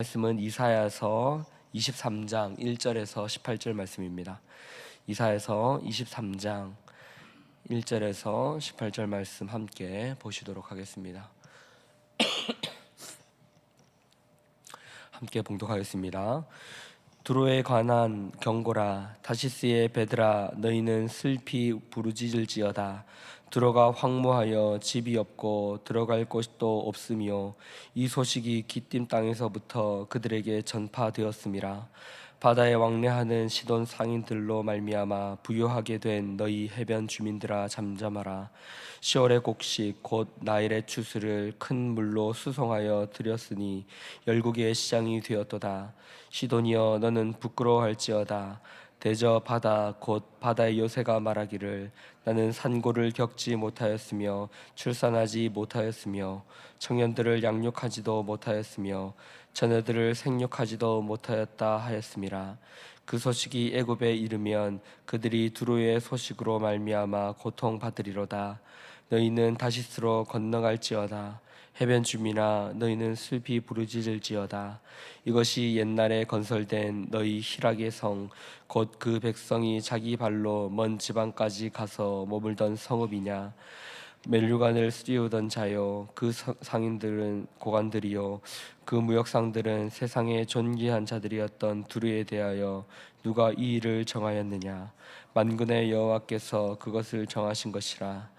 말씀은 이사야서 23장 1절에서 18절 말씀입니다. 이사야서 23장 1절에서 18절 말씀 함께 보시도록 하겠습니다. 함께 봉독하겠습니다. 두로에 관한 경고라. 다시스의 베드라, 너희는 슬피 부르짖을지어다. 두로가 황무하여 집이 없고 들어갈 곳도 없으며 이 소식이 기띔 땅에서부터 그들에게 전파되었음이라. 바다에 왕래하는 시돈 상인들로 말미암아 부유하게 된 너희 해변 주민들아, 잠잠하라. 시월의 곡식 곧 나일의 추수를 큰 물로 수송하여 드렸으니 열국의 시장이 되었도다. 시돈이여, 너는 부끄러워할지어다. 대저 바다 곧 바다의 요새가 말하기를, 나는 산고를 겪지 못하였으며 출산하지 못하였으며 청년들을 양육하지도 못하였으며 자녀들을 생육하지도 못하였다 하였음이라. 그 소식이 애굽에 이르면 그들이 두로의 소식으로 말미암아 고통받으리로다. 너희는 다시스로 건너갈지어다. 해변 주민아, 너희는 슬피 부르짖을지어다. 이것이 옛날에 건설된 너희 희락의 성, 곧 그 백성이 자기 발로 먼 지방까지 가서 머물던 성읍이냐. 멜류관을 씌우던 자요, 그 상인들은 고관들이요, 그 무역상들은 세상의 존귀한 자들이었던 두루에 대하여 누가 이 일을 정하였느냐. 만군의 여호와께서 그것을 정하신 것이라.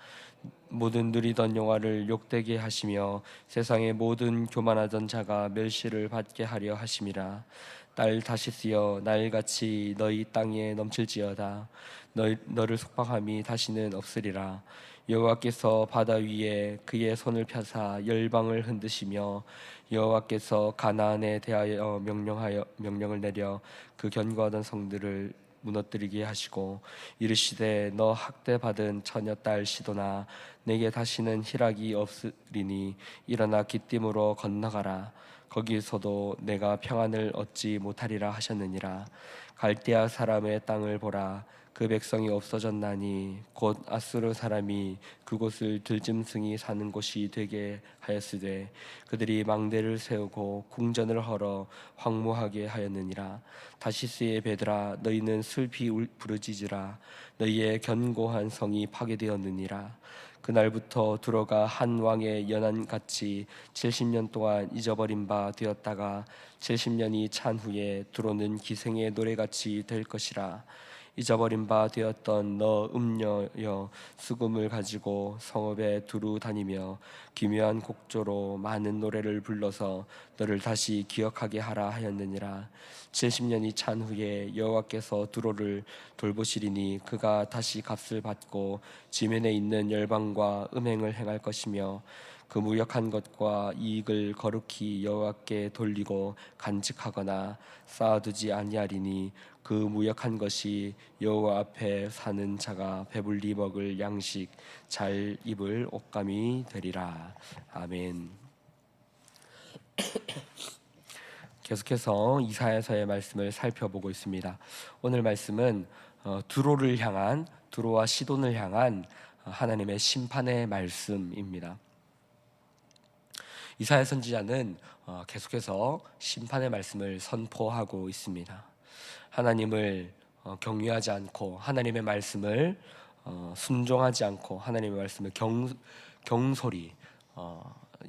모든 누리던 영화를 욕되게 하시며 세상의 모든 교만하던 자가 멸시를 받게 하려 하심이라. 딸 다시스여, 나일같이 너희 땅에 넘칠지어다. 너를 속박함이 다시는 없으리라. 여호와께서 바다 위에 그의 손을 펴사 열방을 흔드시며 여호와께서 가나안에 대하여 명령을 내려 그 견고하던 성들을 무너뜨리게 하시고 이르시되, 너 학대받은 처녀 딸 시도나, 내게 다시는 희락이 없으리니 일어나 기띔으로 건너가라. 거기서도 내가 평안을 얻지 못하리라 하셨느니라. 갈대아 사람의 땅을 보라. 그 백성이 없어졌나니 곧 아수르 사람이 그곳을 들짐승이 사는 곳이 되게 하였으되 그들이 망대를 세우고 궁전을 헐어 황무하게 하였느니라. 다시스의 베드라, 너희는 슬피 부르짖으라. 너희의 견고한 성이 파괴되었느니라. 그날부터 두로가 한 왕의 연한같이 70년 동안 잊어버린 바 되었다가 70년이 찬 후에 두로는 기생의 노래같이 될 것이라. 잊어버린 바 되었던 너 음녀여, 수금을 가지고 성읍에 두루 다니며 기묘한 곡조로 많은 노래를 불러서 너를 다시 기억하게 하라 하였느니라. 70년이 찬 후에 여호와께서 두로를 돌보시리니 그가 다시 값을 받고 지면에 있는 열방과 음행을 행할 것이며 그 무역한 것과 이익을 거룩히 여호와께 돌리고 간직하거나 쌓아두지 아니하리니 그 무역한 것이 여호와 앞에 사는 자가 배불리 먹을 양식, 잘 입을 옷감이 되리라. 아멘. 계속해서 이사야서의 말씀을 살펴보고 있습니다. 오늘 말씀은 두로와 시돈을 향한 하나님의 심판의 말씀입니다. 이사야 선지자는 계속해서 심판의 말씀을 선포하고 있습니다. 하나님을 경외하지 않고 하나님의 말씀을 순종하지 않고 하나님의 말씀을 경솔히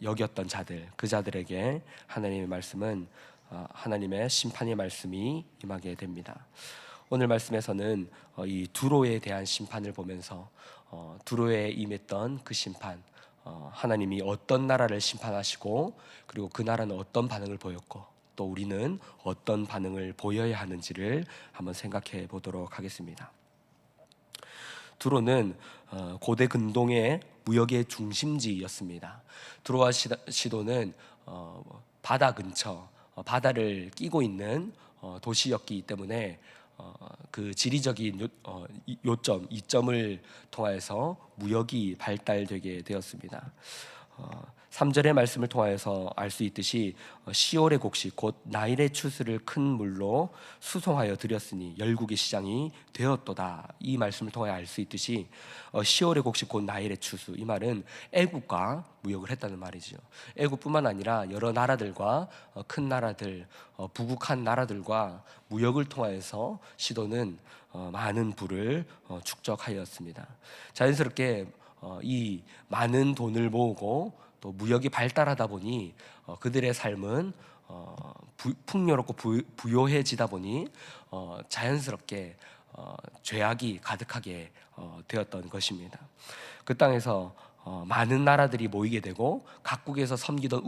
여겼던 자들, 그 자들에게 하나님의 말씀은 하나님의 심판의 말씀이 임하게 됩니다. 오늘 말씀에서는 이 두로에 대한 심판을 보면서 두로에 임했던 그 심판, 하나님이 어떤 나라를 심판하시고 그리고 그 나라는 어떤 반응을 보였고 또 우리는 어떤 반응을 보여야 하는지를 한번 생각해 보도록 하겠습니다. 두로는 고대 근동의 무역의 중심지였습니다. 두로와 시도는 바다 근처, 바다를 끼고 있는 도시였기 때문에 그 지리적인 요점, 이점을 통하여서 무역이 발달되게 되었습니다. 3절의 말씀을 통하여서 알 수 있듯이 시올의 곡식 곧 나일의 추수를 큰 물로 수송하여 드렸으니 열국의 시장이 되었도다. 이 말씀을 통해 알 수 있듯이 시올의 곡식 곧 나일의 추수, 이 말은 애국과 무역을 했다는 말이죠. 애국뿐만 아니라 여러 나라들과 큰 나라들, 부국한 나라들과 무역을 통하여서 시돈은 많은 부를 축적하였습니다. 자연스럽게 이 많은 돈을 모으고 또 무역이 발달하다 보니 그들의 삶은 풍요롭고 부요해지다 보니 자연스럽게 죄악이 가득하게 되었던 것입니다. 그 땅에서 많은 나라들이 모이게 되고 각국에서 섬기던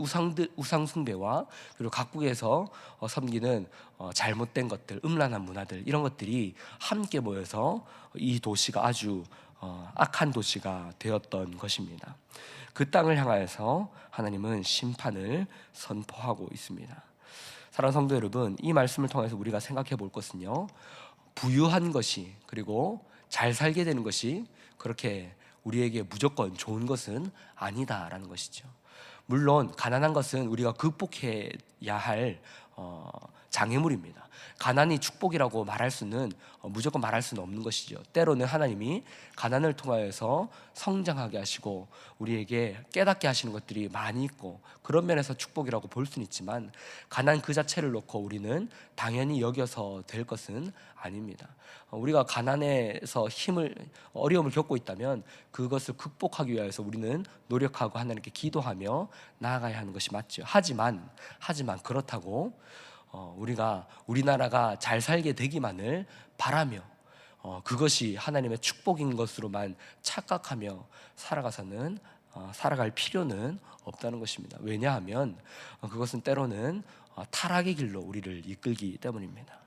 우상 숭배와 그리고 각국에서 섬기는 잘못된 것들, 음란한 문화들, 이런 것들이 함께 모여서 이 도시가 아주 악한 도시가 되었던 것입니다. 그 땅을 향하여서 하나님은 심판을 선포하고 있습니다. 사랑하는 성도 여러분, 이 말씀을 통해서 우리가 생각해 볼 것은요, 부유한 것이 그리고 잘 살게 되는 것이 그렇게 우리에게 무조건 좋은 것은 아니다라는 것이죠. 물론 가난한 것은 우리가 극복해야 할 장애물입니다. 가난이 축복이라고 말할 수는 무조건 말할 수는 없는 것이죠. 때로는 하나님이 가난을 통하여서 성장하게 하시고 우리에게 깨닫게 하시는 것들이 많이 있고 그런 면에서 축복이라고 볼 수는 있지만 가난 그 자체를 놓고 우리는 당연히 여겨서 될 것은 아닙니다. 우리가 가난에서 어려움을 겪고 있다면 그것을 극복하기 위해서 우리는 노력하고 하나님께 기도하며 나아가야 하는 것이 맞죠. 하지만 그렇다고 우리나라가 잘 살게 되기만을 바라며 그것이 하나님의 축복인 것으로만 착각하며 살아갈 필요는 없다는 것입니다. 왜냐하면 그것은 때로는 타락의 길로 우리를 이끌기 때문입니다.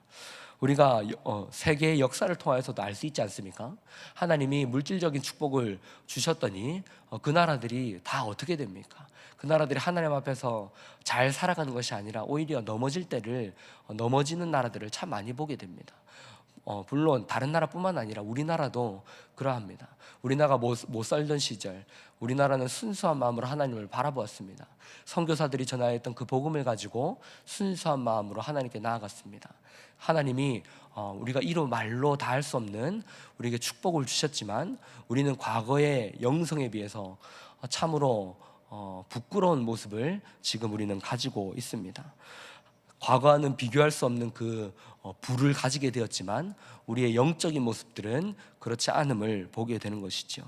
우리가 세계의 역사를 통해서도 알 수 있지 않습니까? 하나님이 물질적인 축복을 주셨더니 그 나라들이 다 어떻게 됩니까? 그 나라들이 하나님 앞에서 잘 살아가는 것이 아니라 오히려 넘어지는 나라들을 참 많이 보게 됩니다. 물론 다른 나라뿐만 아니라 우리나라도 그러합니다. 우리나라가 못 살던 시절 우리나라는 순수한 마음으로 하나님을 바라보았습니다. 선교사들이 전하였던 그 복음을 가지고 순수한 마음으로 하나님께 나아갔습니다. 하나님이 우리가 이로 말로 다 할 수 없는 우리에게 축복을 주셨지만 우리는 과거의 영성에 비해서 참으로 부끄러운 모습을 지금 우리는 가지고 있습니다. 과거와는 비교할 수 없는 그 부를 가지게 되었지만 우리의 영적인 모습들은 그렇지 않음을 보게 되는 것이죠.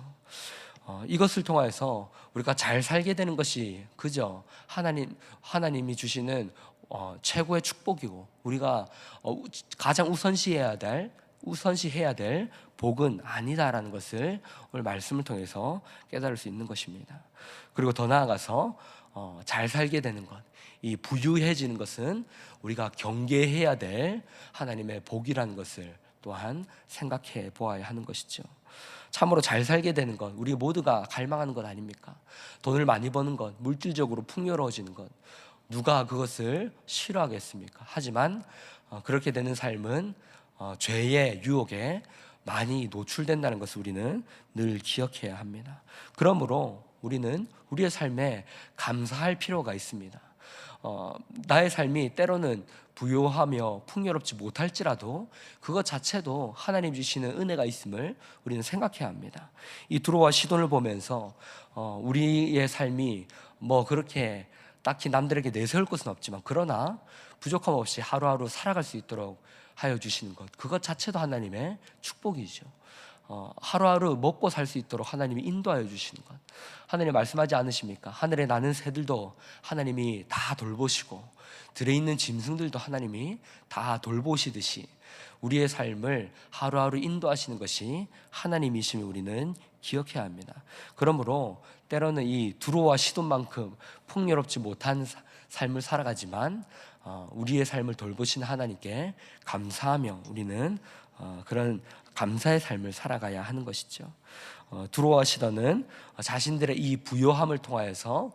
이것을 통해서 우리가 잘 살게 되는 것이 그저 하나님이 주시는 최고의 축복이고 우리가 가장 우선시해야 될 복은 아니다라는 것을 오늘 말씀을 통해서 깨달을 수 있는 것입니다. 그리고 더 나아가서 잘 살게 되는 것, 이 부유해지는 것은 우리가 경계해야 될 하나님의 복이라는 것을 또한 생각해 보아야 하는 것이죠. 참으로 잘 살게 되는 것, 우리 모두가 갈망하는 것 아닙니까? 돈을 많이 버는 것, 물질적으로 풍요로워지는 것, 누가 그것을 싫어하겠습니까? 하지만 그렇게 되는 삶은 죄의 유혹에 많이 노출된다는 것을 우리는 늘 기억해야 합니다. 그러므로 우리는 우리의 삶에 감사할 필요가 있습니다. 나의 삶이 때로는 부요하며 풍요롭지 못할지라도 그것 자체도 하나님 주시는 은혜가 있음을 우리는 생각해야 합니다. 이 두로와 시돈을 보면서 우리의 삶이 그렇게 딱히 남들에게 내세울 것은 없지만 그러나 부족함 없이 하루하루 살아갈 수 있도록 하여 주시는 것, 그것 자체도 하나님의 축복이죠. 하루하루 먹고 살 수 있도록 하나님이 인도하여 주시는 것, 하나님 말씀하지 않으십니까? 하늘에 나는 새들도 하나님이 다 돌보시고 들에 있는 짐승들도 하나님이 다 돌보시듯이 우리의 삶을 하루하루 인도하시는 것이 하나님이심을 우리는 기억해야 합니다. 그러므로 때로는 이 두로와 시돈만큼 풍요롭지 못한 삶을 살아가지만 우리의 삶을 돌보시는 하나님께 감사하며 우리는 그런 감사의 삶을 살아가야 하는 것이죠. 두로와 시돈은 자신들의 이 부요함을 통하여서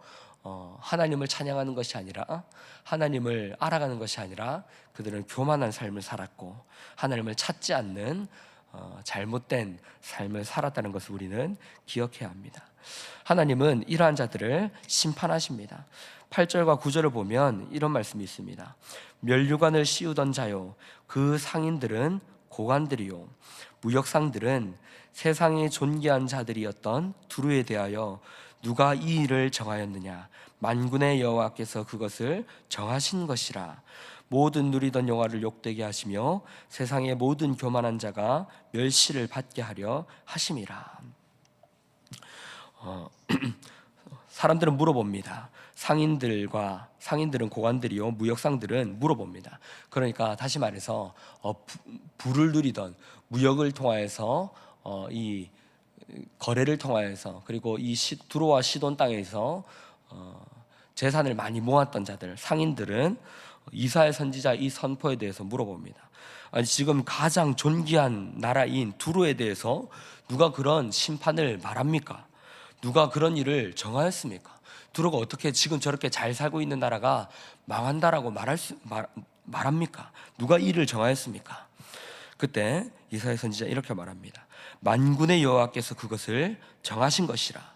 하나님을 찬양하는 것이 아니라 하나님을 알아가는 것이 아니라 그들은 교만한 삶을 살았고 하나님을 찾지 않는 잘못된 삶을 살았다는 것을 우리는 기억해야 합니다. 하나님은 이러한 자들을 심판하십니다. 8절과 9절을 보면 이런 말씀이 있습니다. 면류관을 씌우던 자요, 그 상인들은 고관들이요, 무역상들은 세상의 존귀한 자들이었던 두루에 대하여 누가 이 일을 정하였느냐? 만군의 여호와께서 그것을 정하신 것이라. 모든 누리던 영화를 욕되게 하시며 세상의 모든 교만한 자가 멸시를 받게 하려 하심이라. 사람들은 물어봅니다. 상인들은 고관들이요, 무역상들은 물어봅니다. 그러니까 다시 말해서 부를 누리던 무역을 통하여서 이 거래를 통하여서, 그리고 이 두로와 시돈 땅에서 재산을 많이 모았던 자들, 상인들은 이사야 선지자 이 선포에 대해서 물어봅니다. 아니, 지금 가장 존귀한 나라인 두로에 대해서 누가 그런 심판을 말합니까? 누가 그런 일을 정하였습니까? 두로가 어떻게 지금 저렇게 잘 살고 있는 나라가 망한다라고 말합니까? 누가 이 일을 정하였습니까? 그때 이사야 선지자 이렇게 말합니다. 만군의 여호와께서 그것을 정하신 것이라.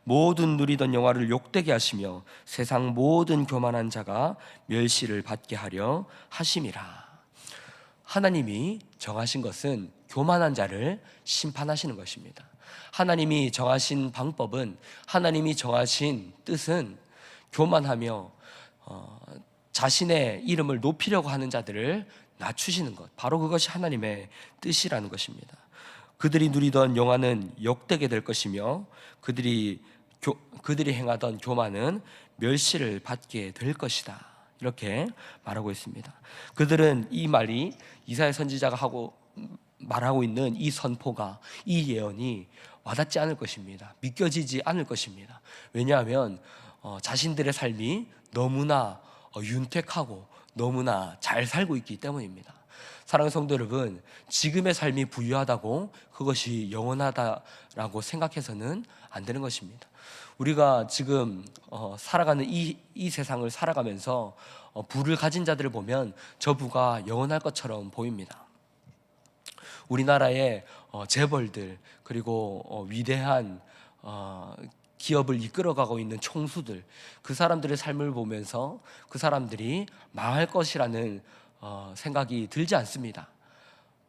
모든 누리던 영화를 욕되게 하시며 세상 모든 교만한 자가 멸시를 받게 하려 하심이라. 하나님이 정하신 것은 교만한 자를 심판하시는 것입니다. 하나님이 정하신 방법은, 하나님이 정하신 뜻은 교만하며 자신의 이름을 높이려고 하는 자들을 낮추시는 것, 바로 그것이 하나님의 뜻이라는 것입니다. 그들이 누리던 영화는 욕되게 될 것이며 그들이 행하던 교만은 멸시를 받게 될 것이다, 이렇게 말하고 있습니다. 그들은 이 말이, 이사야 선지자가 말하고 있는 이 선포가, 이 예언이 와닿지 않을 것입니다. 믿겨지지 않을 것입니다. 왜냐하면 자신들의 삶이 너무나 윤택하고 너무나 잘 살고 있기 때문입니다. 사랑하는 성도 여러분, 지금의 삶이 부유하다고 그것이 영원하다라고 생각해서는 안 되는 것입니다. 우리가 지금 살아가는 이 세상을 살아가면서 부를 가진 자들을 보면 저 부가 영원할 것처럼 보입니다. 우리나라의 재벌들, 그리고 위대한 기업을 이끌어가고 있는 총수들, 그 사람들의 삶을 보면서 그 사람들이 망할 것이라는 생각이 들지 않습니다.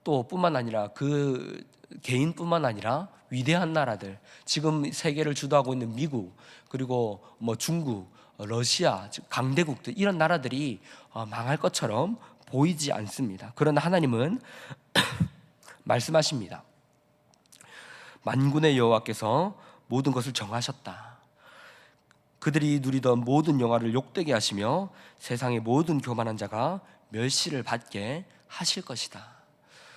또 뿐만 아니라 그 개인뿐만 아니라 위대한 나라들, 지금 세계를 주도하고 있는 미국, 그리고 중국, 러시아, 강대국들, 이런 나라들이 망할 것처럼 보이지 않습니다. 그러나 하나님은 말씀하십니다. 만군의 여호와께서 모든 것을 정하셨다. 그들이 누리던 모든 영화를 욕되게 하시며 세상의 모든 교만한 자가 멸시를 받게 하실 것이다.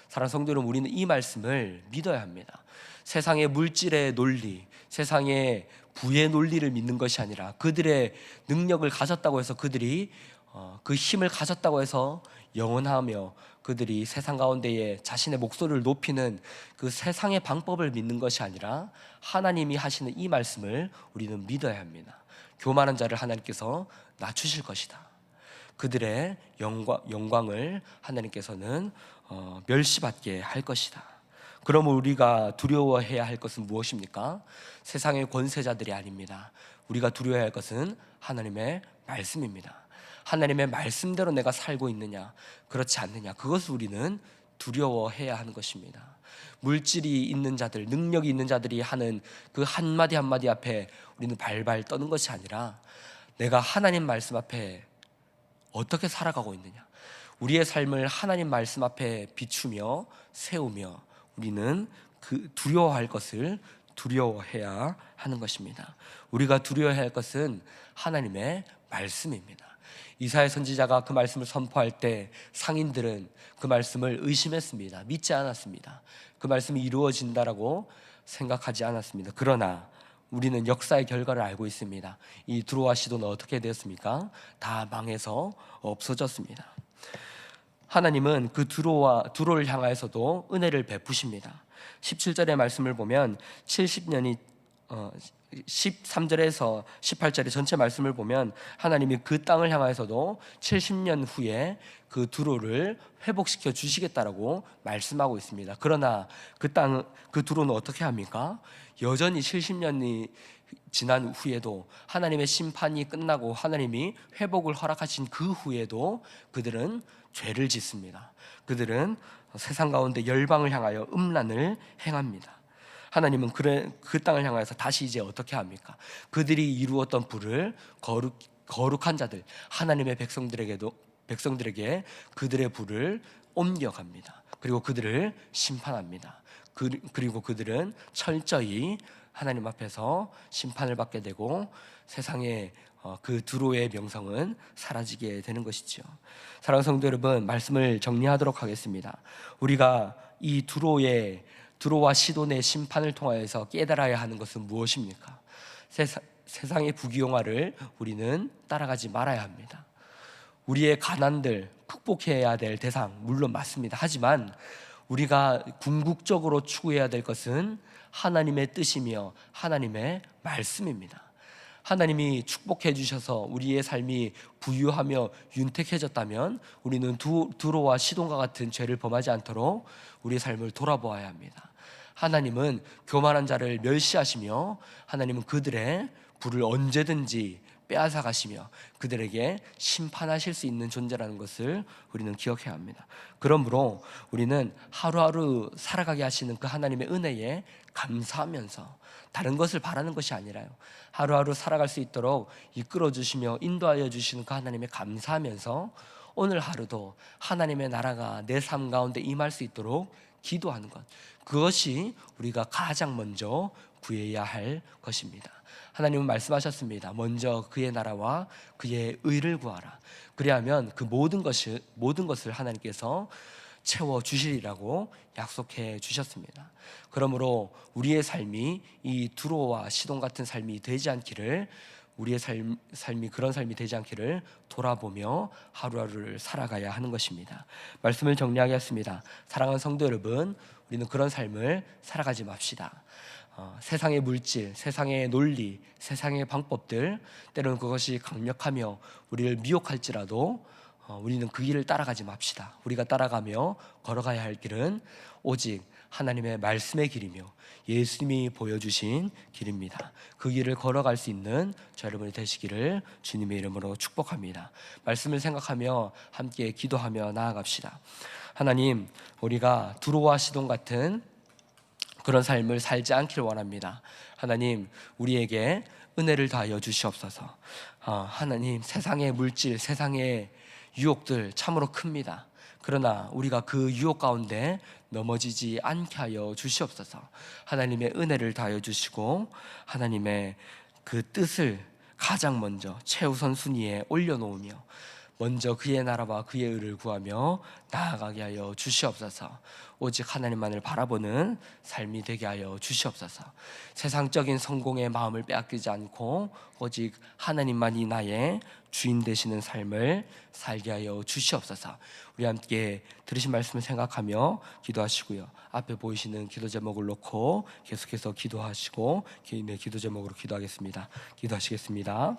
사랑하는 성도 여러분, 우리는 이 말씀을 믿어야 합니다. 세상의 물질의 논리, 세상의 부의 논리를 믿는 것이 아니라, 그들의 능력을 가졌다고 해서, 그들이 그 힘을 가졌다고 해서 영원하며 그들이 세상 가운데에 자신의 목소리를 높이는 그 세상의 방법을 믿는 것이 아니라 하나님이 하시는 이 말씀을 우리는 믿어야 합니다. 교만한 자를 하나님께서 낮추실 것이다. 그들의 영광을 하나님께서는 멸시받게 할 것이다. 그러면 우리가 두려워해야 할 것은 무엇입니까? 세상의 권세자들이 아닙니다. 우리가 두려워해야 할 것은 하나님의 말씀입니다. 하나님의 말씀대로 내가 살고 있느냐, 그렇지 않느냐, 그것을 우리는 두려워해야 하는 것입니다. 물질이 있는 자들, 능력이 있는 자들이 하는 그 한마디 한마디 앞에 우리는 발발 떠는 것이 아니라, 내가 하나님 말씀 앞에 어떻게 살아가고 있느냐, 우리의 삶을 하나님 말씀 앞에 비추며 세우며 우리는 그 두려워할 것을 두려워해야 하는 것입니다. 우리가 두려워해야 할 것은 하나님의 말씀입니다. 이사야 선지자가 그 말씀을 선포할 때 상인들은 그 말씀을 의심했습니다. 믿지 않았습니다. 그 말씀이 이루어진다라고 생각하지 않았습니다. 그러나 우리는 역사의 결과를 알고 있습니다. 이 두로와 시돈은 어떻게 되었습니까? 다 망해서 없어졌습니다. 하나님은 그 두로를 향하여서도 은혜를 베푸십니다. 17절의 말씀을 보면 70년이 13절에서 18절의 전체 말씀을 보면 하나님이 그 땅을 향하여서도 70년 후에 그 두로를 회복시켜 주시겠다라고 말씀하고 있습니다. 그러나 그 두로는 어떻게 합니까? 여전히 70년이 지난 후에도 하나님의 심판이 끝나고 하나님이 회복을 허락하신 그 후에도 그들은 죄를 짓습니다. 그들은 세상 가운데 열방을 향하여 음란을 행합니다. 하나님은 그 땅을 향해서 다시 이제 어떻게 합니까? 그들이 이루었던 불을 거룩한 자들 하나님의 백성들에게 그들의 불을 옮겨갑니다. 그리고 그들을 심판합니다. 그리고 그들은 철저히 하나님 앞에서 심판을 받게 되고 세상에 그 두로의 명성은 사라지게 되는 것이죠. 사랑하는 성도 여러분, 말씀을 정리하도록 하겠습니다. 우리가 이 두로와 시돈의 심판을 통하여서 깨달아야 하는 것은 무엇입니까? 세상의 부귀영화를 우리는 따라가지 말아야 합니다. 우리의 가난들 극복해야 될 대상 물론 맞습니다. 하지만 우리가 궁극적으로 추구해야 될 것은 하나님의 뜻이며 하나님의 말씀입니다. 하나님이 축복해 주셔서 우리의 삶이 부유하며 윤택해졌다면 우리는 두로와 시돈과 같은 죄를 범하지 않도록 우리의 삶을 돌아보아야 합니다. 하나님은 교만한 자를 멸시하시며 하나님은 그들의 부를 언제든지 빼앗아 가시며 그들에게 심판하실 수 있는 존재라는 것을 우리는 기억해야 합니다. 그러므로 우리는 하루하루 살아가게 하시는 그 하나님의 은혜에 감사하면서 다른 것을 바라는 것이 아니라요, 하루하루 살아갈 수 있도록 이끌어 주시며 인도하여 주시는 그 하나님에 감사하면서 오늘 하루도 하나님의 나라가 내 삶 가운데 임할 수 있도록 기도하는 것, 그것이 우리가 가장 먼저 구해야 할 것입니다. 하나님은 말씀하셨습니다. 먼저 그의 나라와 그의 의를 구하라. 그리하면 그 모든 것을 하나님께서 채워 주시리라고 약속해 주셨습니다. 그러므로 우리의 삶이 이 두로와 시돈 같은 삶이 되지 않기를, 우리의 삶이 그런 삶이 되지 않기를 돌아보며 하루하루를 살아가야 하는 것입니다. 말씀을 정리하겠습니다. 사랑하는 성도 여러분, 우리는 그런 삶을 살아가지 맙시다. 세상의 물질, 세상의 논리, 세상의 방법들, 때로는 그것이 강력하며 우리를 미혹할지라도 우리는 그 길을 따라가지 맙시다. 우리가 따라가며 걸어가야 할 길은 오직 하나님의 말씀의 길이며 예수님이 보여주신 길입니다. 그 길을 걸어갈 수 있는 저 여러분이 되시기를 주님의 이름으로 축복합니다. 말씀을 생각하며 함께 기도하며 나아갑시다. 하나님, 우리가 두로와 시돈 같은 그런 삶을 살지 않기를 원합니다. 하나님, 우리에게 은혜를 다하여 주시옵소서. 하나님, 세상의 물질, 세상의 유혹들 참으로 큽니다. 그러나 우리가 그 유혹 가운데 넘어지지 않게 하여 주시옵소서. 하나님의 은혜를 다하여 주시고 하나님의 그 뜻을 가장 먼저 최우선 순위에 올려놓으며 먼저 그의 나라와 그의 의를 구하며 나아가게 하여 주시옵소서. 오직 하나님만을 바라보는 삶이 되게 하여 주시옵소서. 세상적인 성공의 마음을 빼앗기지 않고 오직 하나님만이 나의 주인 되시는 삶을 살게 하여 주시옵소서. 우리 함께 들으신 말씀을 생각하며 기도하시고요, 앞에 보이시는 기도 제목을 놓고 계속해서 기도하시고 개인의 기도 제목으로 기도하겠습니다. 기도하시겠습니다.